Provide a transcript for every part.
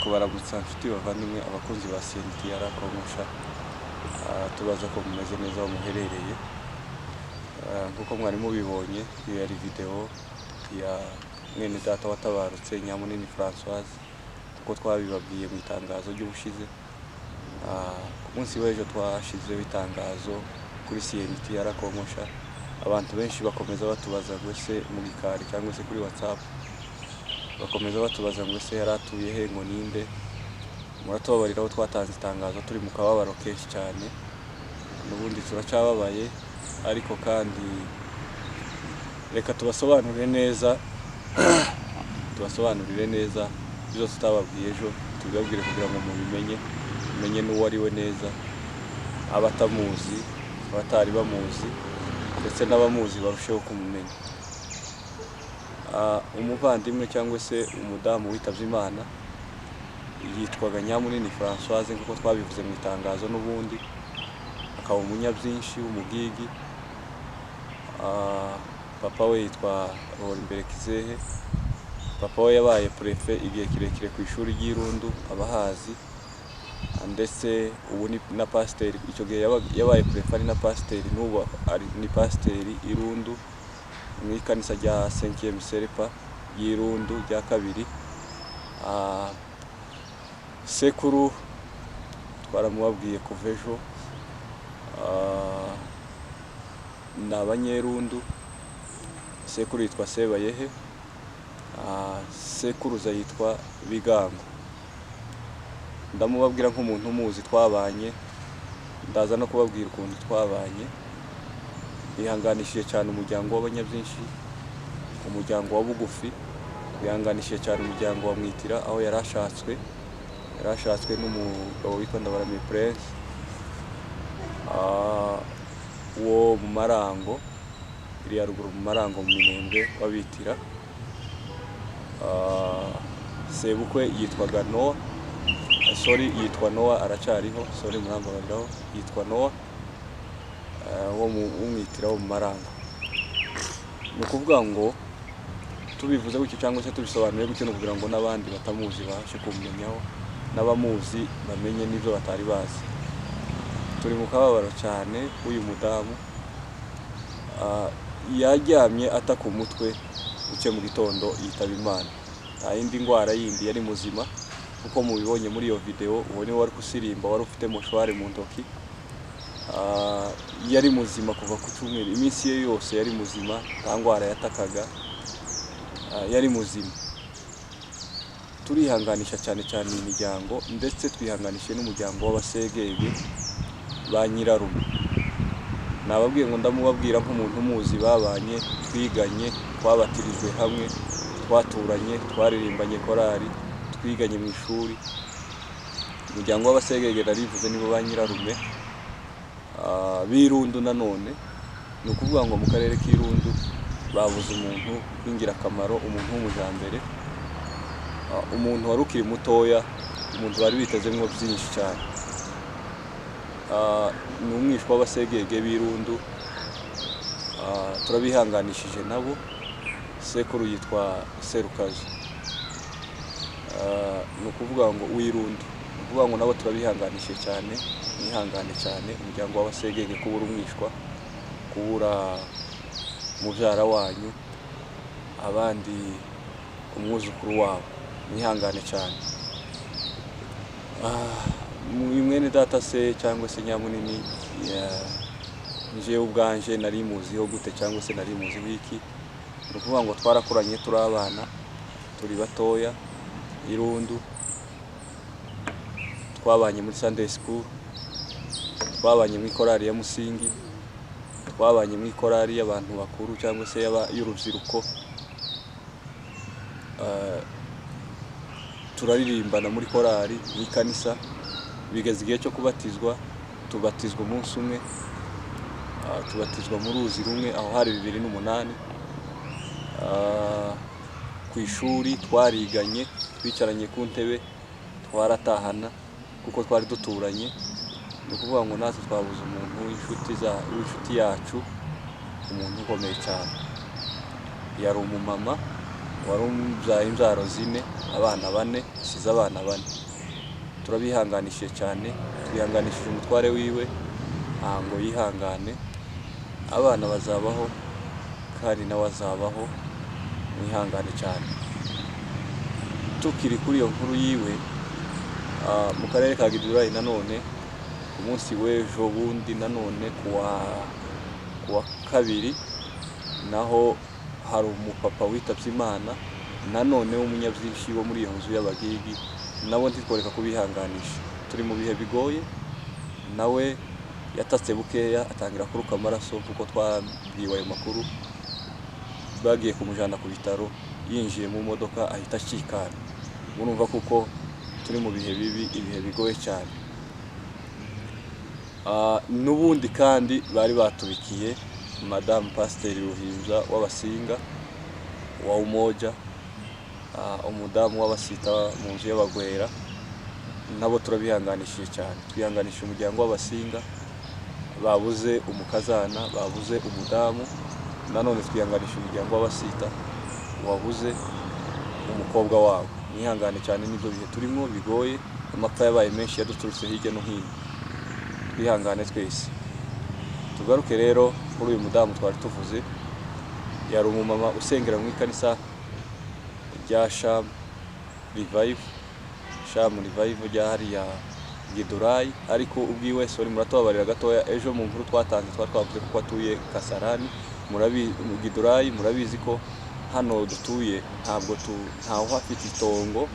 kubaramutsa nshuti bavandimwe abakunzi ba CNTR Promosha, tubaza ko mumeze neza aho muherereye. Nkuko mwari mubibonye, iyo yari video ya mwene data watabarutse Nyamunini Françoise, kuko twabibabwiye mu itangazo ry'ubushize. Ku munsi w'ejo twashizeho itangazo kuri CNTR Promosha, abantu benshi bakomeza batubaza ngo ese mu gikari cyangwa se kuri WhatsApp, bakomeza batubaza ngo ese yaratuye he, ngo ninde. Muratubabarira aho twatanze itangazo turi mu kababaro kenshi cyane, n'ubundi turacyababaye, ariko kandi reka tubasobanurire neza ibyo tutababwiye ejo, tubibabwire kugira ngo mumenye n'uwo ari we neza, abatamuzi, abatari bamuzi, ndetse n'abamuzi barusheho kumumenya. Umuvandimwe cyangwa se umudamu witavye Imana yitwaga Nyamunini Françoise, nk'uko twabivuze mu itangazo, n'ubundi akaba umunyabyinshi w'umugigi. Papa we yitwa Rohorimbere Kizehe. Papa we yabaye prefet igihe kirekire ku ishuri ry'Irundu, abahazi, ndetse ubu ni na pasiteri. Icyo gihe yabaye prefet ari na pasiteri, n'ubu ni pasiteri Irundu mu ikanisa rya 5e Serepa y'Irundu rya kabiri. Sekuru twaramubabwiye kuva ejo, ni Abanyerundu. Sekuru yitwa Sebayehe, sekuruza yitwa Bigango. Ndamubabwira nk'umuntu umuzi, twabanye, ndaza no kubabwira ukuntu twabanye. Bihanganishije cyane umuryango w'abanyabyinshi, umuryango wa bugufi, bihanganishije cyane umuryango wa Mwitira, aho yarashatswe n'umugabo witwa Ndabaramiye Prince, wo mu Marango, iriya ruguru mu Marango mu Minembwe w'Abitira. Sebukwe yitwaga Noah, yitwa Noah, aracariho, murambabariraho, yitwa Noah, wo mu Mwitira wo mu Marango. Ni ukuvuga ngo tubivuze gutyo cyangwa se tubisobanuye gutyo, no kugira ngo n'abandi batamuzi bashe kumenyaho, n'abamuzi bamenye n'ibyo batari bazi. Turi mu kababaro cyane. Uyu mudamu yaryamye ataka umutwe, uke mu gitondo yitaba Imana. Nta yindi ndwara yindi, yari muzima, kuko mubibonye muri iyo video. Uwo ni wari kusirimba, wari ufite moshware mu ntoki. Yari muzima kuva ku cyumweru, iminsi ye yose yari muzima, nta ndwara yatakaga, yari muzima. Turihanganisha cyane cyane imiryango, ndetse twihanganishije n'umuryango w'abasegege ba Nyirarume. Nababwiye ngo ndamubabwira nk'umuntu umuzi, babanye, twiganye, twabatirijwe hamwe, twaturanye, twaririmbanye korali, twiganye mu ishuri. Umuryango w'abasegege narivuze nibo ba Nyirarume b'Irundu. Nanone ni ukuvuga ngo mu karere k'Irundu babuze umuntu w'ingirakamaro, umuntu w'umujambere, umuntu wari ukiri mutoya, umuntu bari bitezemwo byinshi cyane. Ni umwishwa w'abasegege b'Irundu. Turabihanganishije nabo. Sekuru yitwa Serukazi, ni ukuvuga ngo w'Irundu. Ni ukuvuga ngo nabo turabihanganishije cyane, mwihangane cyane, umuryango w'abasegege, kubura umwishwa, kubura mubyara wanyu, abandi umwuzukuru wabo, mwihangane cyane. Mwene data se cyangwa se Nyamunini, njewe ubwanje nari muziho gute cyangwa se nari muzi wiki? Ni ukuvuga ngo twarakuranye turi abana, turi batoya Irundu. Twabanye muri Sunday School, twabanye mu ikorari ya Musingi, twabanye mu ikorari y'abantu bakuru cyangwa se y'urubyiruko. Turaririmbana muri korari n'ikanisa. Bigeze igihe cyo kubatizwa, tubatizwa umunsi umwe, tubatizwa mu ruzi rumwe, aho hari 2008. Ku ishuri twariganye, twicaranye ku ntebe, twaratahana kuko twari duturanye. Ni ukuvuga ngo natwe twabuze umuntu w'inshuti yacu, umuntu ukomeye cyane. Yari umumama, wari umubyaye imbyaro 4 abana 4 asize abana 4. Turabihanganishije cyane, twihanganishije umutware wiwe ngo yihangane, abana bazabaho kandi nawe azabaho, mwihangane cyane. Tukiri kuri iyo nkuru yiwe, mu karere ka Gidurayi nanone ku munsi w'ejo bundi nanone kuwa kabiri naho hari umupapa witabye Imana nanone w'umunyabyinshi wo muri iyo nzu y'abagigi, nabo ntitworeka kubihanganisha. Turi mu bihe bigoye, nawe yatatse bukeya atangira kuruka amaraso kuko twabwiwe ayo makuru, bagiye kumujana ku bitaro, yinjiye mu modoka ahita acikana. Murumva kuko turi mu bihe bibi, ibihe bigoye cyane. N'ubundi kandi bari batubikiye Madame Pasiteri Ruhinja w'Abasinga wa Umoja, umudamu w'Abasita mu nzu y'Abagwera, nabo turabihanganishije cyane. Twihanganisha umuryango w'Abasinga babuze umukazana, babuze umudamu, nanone twihanganisha umuryango w'Abasita wabuze umukobwa wabo. Mwihangane cyane, nibyo bihe turimo bigoye, amapfa yabaye menshi yaduturutse hirya no hino. Twihangane twese. Tugaruke rero kuri uyu mudamu twari tuvuze, yari umumama usengera mu ikanisa rya Sham Revive rya hariya Gidurayi, ariko ubwiwe sori muratobabarira gatoya. Ejo mu nkuru twatanze twavuze ko atuye Kasarani mu Gidurayi. Murabizi ko hano dutuye ntaho hafite itongo,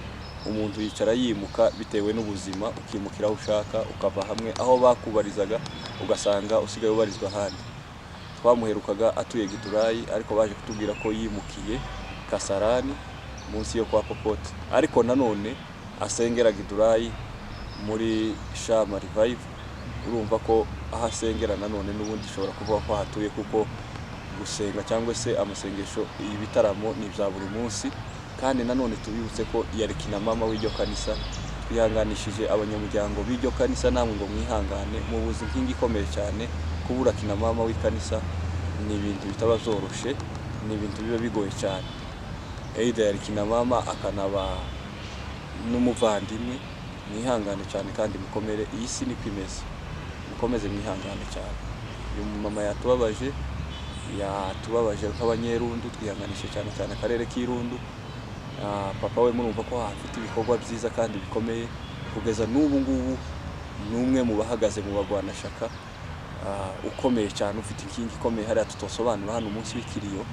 umuntu yicara yimuka bitewe n'ubuzima, ukimukira aho ushaka, ukava hamwe aho bakubarizaga ugasanga usigaye ubarizwa ahandi. Twamuherukaga atuye Gidurayi, ariko baje kutubwira ko yimukiye Kasarani munsi yo kwa Popote, ariko nanone asengera Gidurayi muri Sham Revive. Urumva ko aho asengera nanone n'ubundi ishobora kuvuga ko hatuye, kuko gusenga cyangwa se amasengesho ibitaramo ni bya buri munsi. Kandi nanone tubibutse ko yari kinamama w'iryo kanisa. Twihanganishije abanyamuryango b'iryo kanisa, namwe ngo mwihangane, mubuze inkingi ikomeye cyane. Kubura kinamama w'ikanisa ni ibintu bitaba zoroshe, ni ibintu biba bigoye cyane. Either yari kinamama akanaba n'umuvandimwe. Mwihangane cyane kandi mukomere, iyi si niko imeze, mukomeze mwihangane cyane. Uyu mama yatubabaje nk'abanyerundu, twihanganishe cyane cyane akarere k'Irundu. Papa we murumva ko afite ibikorwa byiza kandi bikomeye, kugeza n'ubu ngubu ni umwe mu bahagaze mu bagwanashaka, ukomeye cyane, ufite inkingi ikomeye hariya tutosobanura hano umunsi w'ikiriyo,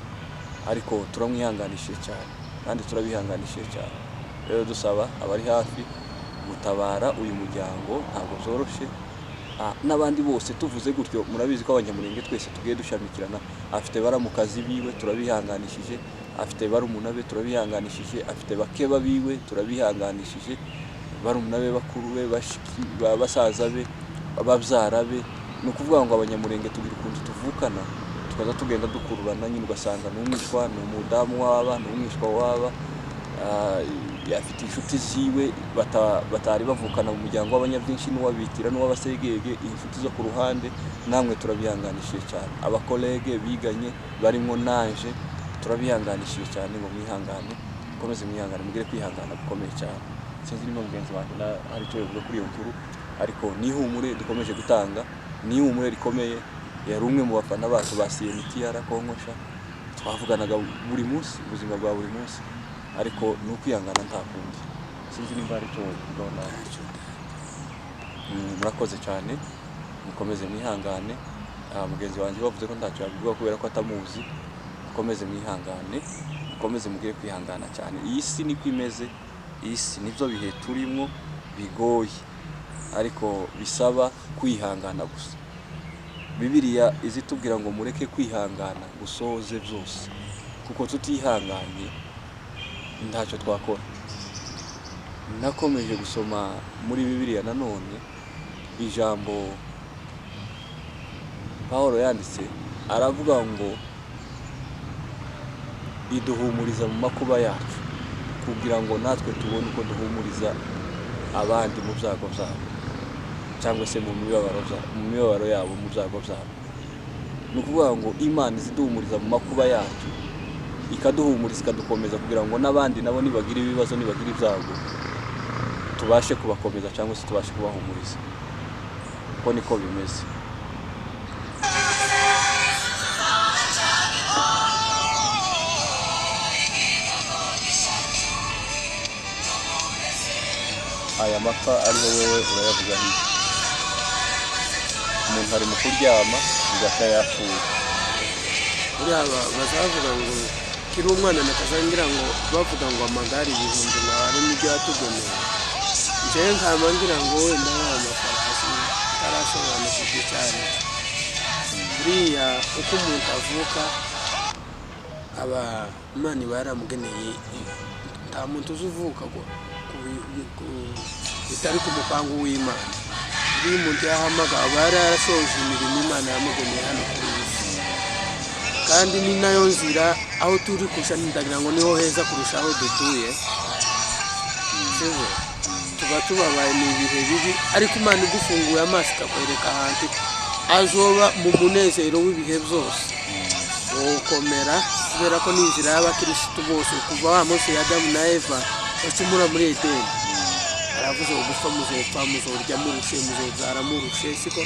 ariko turamwihanganishije cyane kandi turabihanganishije cyane. Rero dusaba abari hafi gutabara uyu muryango, ntabwo byoroshye. N'abandi bose tuvuze gutyo, murabizi ko abanyamurenge twese tugiye dushamikirana. Afite baramukazi biwe, turabihanganishije. Afite barumuna be, turabihanganishije. Afite bakeba biwe, turabihanganishije. Barumuna be, bakuru be, bashiki basaza be, ababyara be. Ni ukuvuga ngo abanyamurenge tugira ukuntu tuvukana, tukaza tugenda dukururana, nyine ugasanga n'umwishwa, ni umudamu waba, ni umwishwa waba, afite inshuti ziwe batari bavukana mu muryango w'abanyabyinshi, n'uwabitira n'uw'abasegege, inshuti zo ku ruhande. Namwe turabihanganishije cyane. Abakolege biganye barimo nanje, turabihanganishije cyane, ngo mwihangane, mukomeze mwihangane, mugire kwihangana gukomeye cyane. Sinzi niba mugenzi wanjye hari icyo yavuga kuri iyo nkuru, ariko nihumure dukomeje gutanga, nihumure rikomeye. Yari umwe mu bafana bacu ba CNTR Konkosha, twavuganaga buri munsi, ubuzima bwa buri munsi, ariko ni ukwihangana nta kundi. Sinzi nimba hari icyo wavuga. Murakoze cyane, mukomeze mwihangane. Mugenzi wanjye bavuze ko ntacyo yabivuga kubera ko atamuzi. Mukomeze mwihangane, mukomeze mugire kwihangana cyane. Iyi si niko imeze, iyi si nibyo bihe turimo bigoye, ariko bisaba kwihangana gusa. Bibiliya izitubwira ngo mureke kwihangana gusoze byose, kuko tutihanganye ntacyo twakora. Nakomeje gusoma muri Bibiliya nanone ijambo Pawulo yanditse, aravuga ngo iduhumuriza mu makuba yacu, kugira ngo natwe tubone uko duhumuriza abandi mu byago byabo, cyangwa se mu mibabaro yabo, mu byago byabo. Ni ukuvuga ngo Imana iziduhumuriza mu makuba yacu, ikaduhumuriza ikadukomeza kugira ngo n'abandi nabo nibagira ibibazo nibagira ibyago tubashe kubakomeza cyangwa se tubashe kubahumuriza. Uko niko bimeze. Aya mapfa ariho wowe urayavuga hirya. Umuntu ari mu kuryama ugahita yapfuye. Uriya bazavuga ngo kiri umwana nakazangira ngo bavuga ngo amagare ibihumbi ngo harimo ibyo yatugeneye. Njyewe nkamangira ngo wenda amafarasi atarasobanukirwa cyane. Buriya uko umuntu avuka aba Imana iba yaramugeneye, nta muntu uzuvuka bitari ku mupangu w'Imana. Iyo umuntu yahamagawe aba yarasoje imirimo Imana yamugeneye hano ku isi, kandi ni nayo nzira aho turi kurusha ndagira ngo niho heza kurusha aho dutuye. Tuba tubabaye ni ibihe bibi, ariko Imana igufunguye amaso ikakwereka ahantu azoba mu munezero w'ibihe byose. Wokomera kubera ko ni inzira y'abakirisitu bose kuva wa munsi ya Adamu na Eva bacumura muri Edeni. Aravuze ngo gupfa muzopfa, muzorya murushe, muzobyara murushe, siko?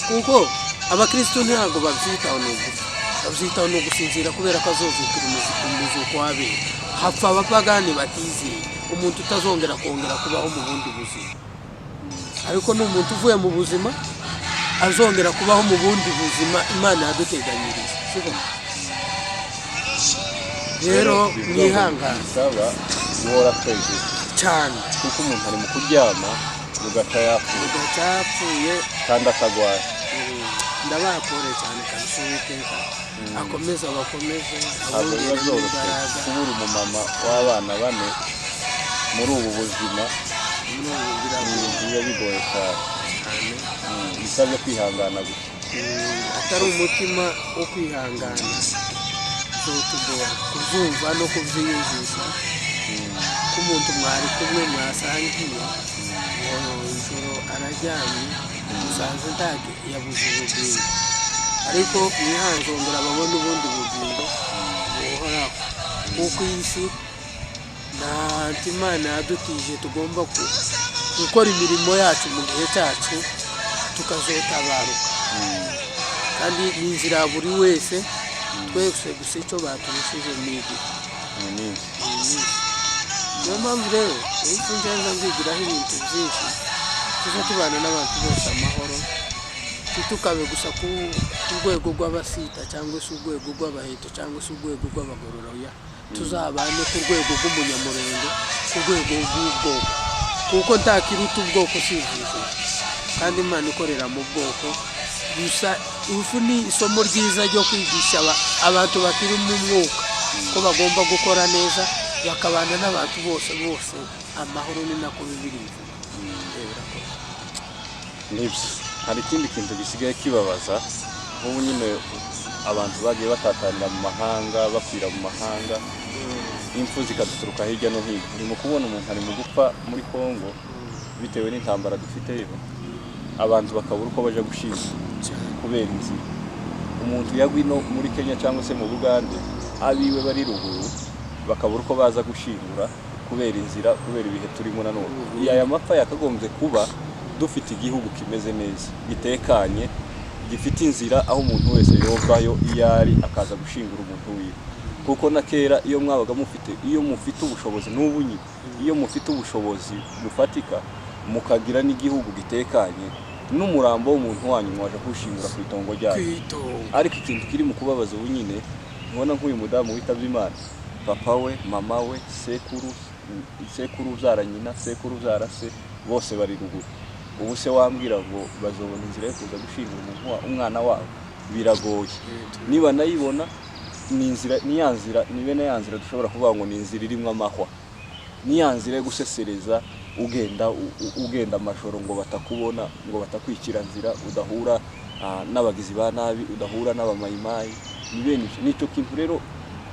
Kuko abakristo ntabwo babyitaho no gupfa, babyitaho no gusinzira kubera ko azozukira umuzuko w'abera. Hapfa abapagani batizeye, umuntu utazongera kongera kubaho mu bundi buzima. Ariko n'umuntu uvuye mu buzima azongera kubaho mu bundi buzima Imana yaduteganyiriza, siko? Rero mwihangane guhora tweze cyane, kuko umuntu ari mu kuryama ugahita yapfuye kandi akagwara. Ndabakore cyane kabisa, Uwiteka akomeza abakomeze, ntabwo biba byoroshye kubura umumama w'abana bane muri ubu buzima. Biba bigoye cyane, bisabye kwihangana gusa. Atari umutima wo kwihangana tugomba kubyumva no kubyiyumvisha ko umuntu mwari kumwe mwasangiye ijoro araryamye musanze ndage yabuze ubugingo, ariko mwihangongera babona ubundi bugingo buhoraho. Kuko iyi si nta Imana yadutije, tugomba gukora imirimo yacu mu gihe cyacu tukazotabaruka, kandi ni inzira ya buri wese. Twese gusa icyo baturushije ni igihe. Niyo mpamvu rero iyo ngenda nzigiraho ibintu byinshi, tujya tubana n'abantu bose amahoro, ntitukabe gusa ku rwego rw'abasita cyangwa se urwego rw'abaheto cyangwa se urwego rw'abagororoya. Tuzabane ku rwego rw'umunyamurenge, ku rwego rw'ubwoko, kuko ntakiruta ubwoko sivuze, kandi Imana ikorera mu bwoko gusa. Ufu ni isomo ryiza ryo kwigisha abantu bakiri mu mwuka ko bagomba gukora neza bakabana n'abantu bose amahoro. Ni nako Bibiliya nibyo. Hari ikindi kintu gisigaye kibabaza, nk'ubu nyine abantu bagiye batatanira mu mahanga, bakwira mu mahanga, impfu zikaduturuka hirya no hino. Urimo kubona umuntu ari mu gupfa muri Kongo bitewe n'intambara dufite, abantu bakabura uko baje gushima kubera inzira. Umuntu yagwa ino muri Kenya cyangwa se mu Bugande, abiwe bari ruguru bakabura uko baza gushingura kubera inzira, kubera ibihe turimo nanone. Aya mapfa yakagombye kuba dufite igihugu kimeze neza, gitekanye, gifite inzira aho umuntu wese yovayo iyo ari akaza gushingura umuntu wiwe. Kuko na kera iyo mwabaga mufite ubushobozi n'ubunyi, iyo mufite ubushobozi bufatika mukagira n'igihugu gitekanye, n'umurambo w'umuntu wanyu mwaje kushingura ku itongo ryayo. Ariko ikintu kiri mu kubabaza ubu nyine, nkubona nk'uyu mudamu witabye Imana, papa we, mama we, sekuru ubyara nyina, sekuru ubyara se, bose bari ruguru. Ubu se wambwira ngo bazobona inzira yo kuza gushingura umwana wabo? Biragoye. Niba nayibona ni ya nzira, ni bene ya nzira dushobora kuvuga ngo ni inzira irimo amahwa, ni ya nzira yo gusesereza ugenda amajoro ngo batakubona, ngo batakwikira nzira, udahura n'abagizi ba nabi, udahura n'abamayimayi. Ni bene nicyo kintu rero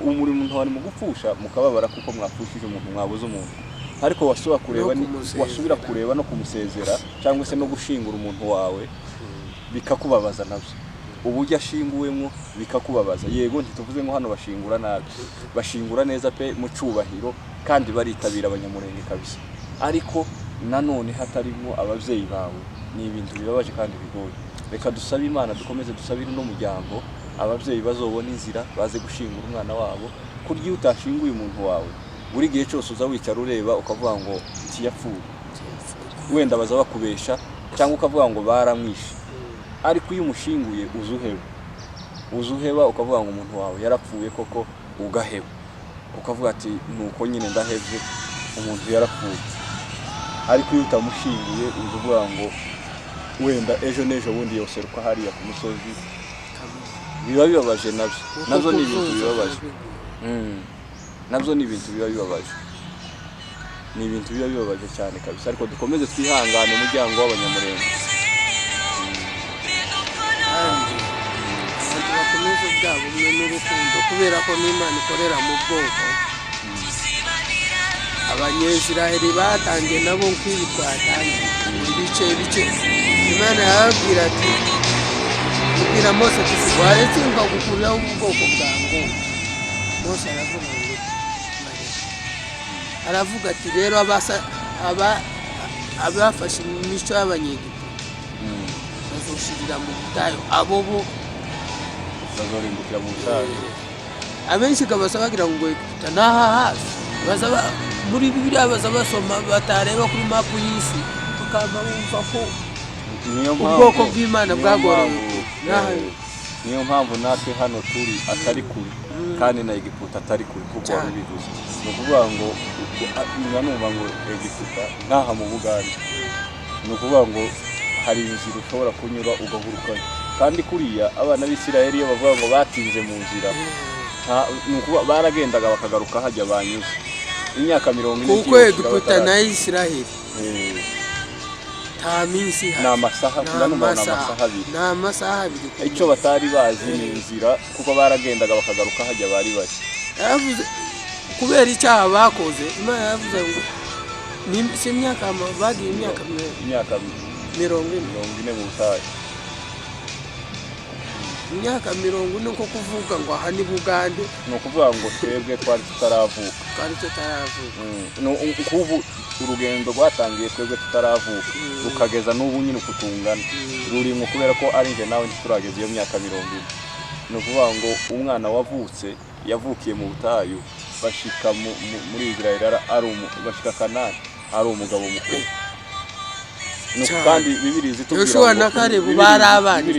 umurimo umuntu wari mu gupfusha mukababara kuko mwapfushije umuntu, mwabuze umuntu. Ariko wasubira kureba no kumusezera cyangwa se no gushingura umuntu wawe bikakubabaza nabyo. uburyo ashinguwemo bikakubabaza. Yego ntituvuze ngo hano bashingura nabi, bashingura neza pe mu cyubahiro kandi baritabira abanyamurenge kabisa, ariko nanone hatarimo ababyeyi bawe ni ibintu bibabaje kandi bigoye. Reka dusabe Imana, dukomeze dusabire no muryango, ababyeyi bazobona inzira baze gushingura umwana wabo. Kurya utashinguye umuntu wawe buri gihe cyose uza wicara ureba ukavuga ngo tiyapfuye, wenda baza bakubesha cyangwa ukavuga ngo baramwishe, ariko iyo umushinguye uzuheba ukavuga ngo umuntu wawe yarapfuye koko, ugaheba ukavuga ati nuko nyine ndahevye umuntu yarapfuye. Ariko iyo utamushinguye uvuga ngo wenda ejo n'ejo bundi yoseruka hariya ku musozi, biba bibabaje. Nabyo ni ibintu bibabaje. Nabyo ni ibintu biba bibabaje, ni ibintu biba bibabaje cyane kabisa. Ariko dukomeze twihangane umuryango w'abanyamurenge, abantu bakomeze bwabo bumwe n'urukundo, kubera ko n'Imana ikorera mu bwoko. Abanyeziraheli batangiye nabo nk'ibi twatangiye ibice. Imana yababwira ati, kubwira Mose ati waretse nkagukuraho ubwoko bwangu. Mose aravuga ati rero abafashe imico y'Abanyegiputa bazoshirira mu butayu, abo bo bazorimbukira mu butayu. Abenshi kabasa bagira ngo Egiputa naha hafi, bazaba muri Bibiliya baza basoma batareba kuri mapu y'isi, bakaba bumva ko ubwoko bw'Imana bwagorowe. Niyo mpamvu natwe hano turi atari kure kandi na Egiputa atari kure kuko bivuze. Ni ukuvuga ngo numva ngo Egiputa ntaha mu Buganda, ni ukuvuga ngo hari inzira ushobora kunyura ugahurukayo. Kandi kuriya abana b'Isiraheli iyo bavuga ngo batinze mu nzira, baragendaga bakagaruka hajya banyuze imyaka 40 kuko Egiputa na Isiraheli nta minsi ni amasaha abiri. Nta masaha abiri. Icyo batari bazi ni inzira, kuko baragendaga bakagaruka hajya bari bari. Yavuze kubera icyaha bakoze, Imana yavuze ngo si imyaka bagiye imyaka 40 mu butayu. Imyaka 40 niko kuvuga ngo aha ni Bugande. Ni ukuvuga ngo twebwe twari tutaravuka. Kubu urugendo rwatangiye twebwe tutaravuka rukageza n'ubu nyine kutungana ruri mu, kubera ko ari nje nawe ntiturageze iyo myaka 40. Ni ukuvuga ngo umwana wavutse yavukiye mu butayu, bashika muri Israel bashika Kanani ari umugabo mukuru. Kandi Bibiliya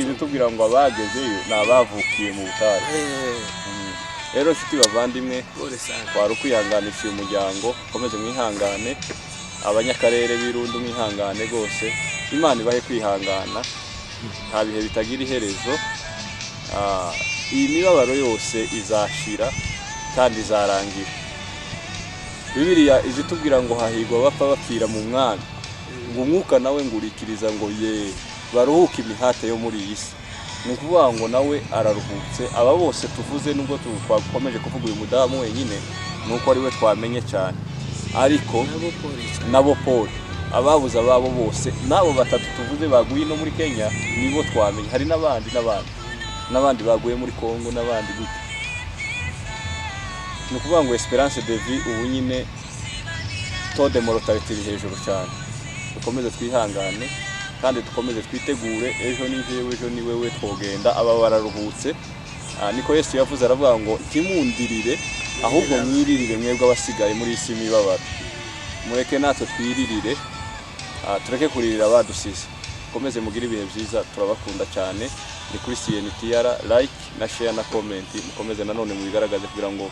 zitubwira ngo abagezeyo ni abavukiye mu butayu. Rero nshuti bavandimwe, twari ukwihanganisha uyu muryango, komeze mwihangane. Abanyakarere b'Irundi mwihangane rwose, Imana ibahe kwihangana, nta bihe bitagira iherezo. Iyi mibabaro yose izashira kandi izarangira. Bibiliya izitubwira ngo hahigwa bapfa bapfira mu mwami, ngo umwuka nawe ngurikiriza ngo baruhuke imihate yo muri iyi si. Ni ukuvuga ngo nawe araruhutse. Aba bose tuvuze, nubwo twakomeje kuvuga uyu mudamu wenyine, nuko ari we twamenye cyane, ariko nabo Paul, ababuze ababo bose, nabo batatu tuvuze baguye no muri Kenya nibo twamenye. Hari n'abandi baguye muri Kongo n'abandi gute. Ni ukuvuga ngo Esperance de vie ubu nyine taux de mortalité hejuru cyane. Dukomeze twihangane kandi dukomeze twitegure, ejo ni jewe, ejo ni wewe twogenda. Aba bararuhutse, niko Yesu yavuze, aravuga ngo ntimundirire ahubwo mwiririre mwebwe abasigaye muri isi mibabaro. Mureke natwe twiririre, tureke kuririra abadusize. Komeze mugire ibihe byiza, turabakunda cyane. Ni kuri CNTR, like na share na comment. Mukomeze nanone mubigaragaze kugira ngo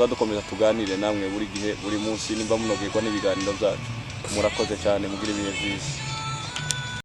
dukomeza tuganire namwe buri gihe, buri munsi, nimba munogirwa n'ibiganiro byacu. Murakoze cyane, mugire ibihe byiza.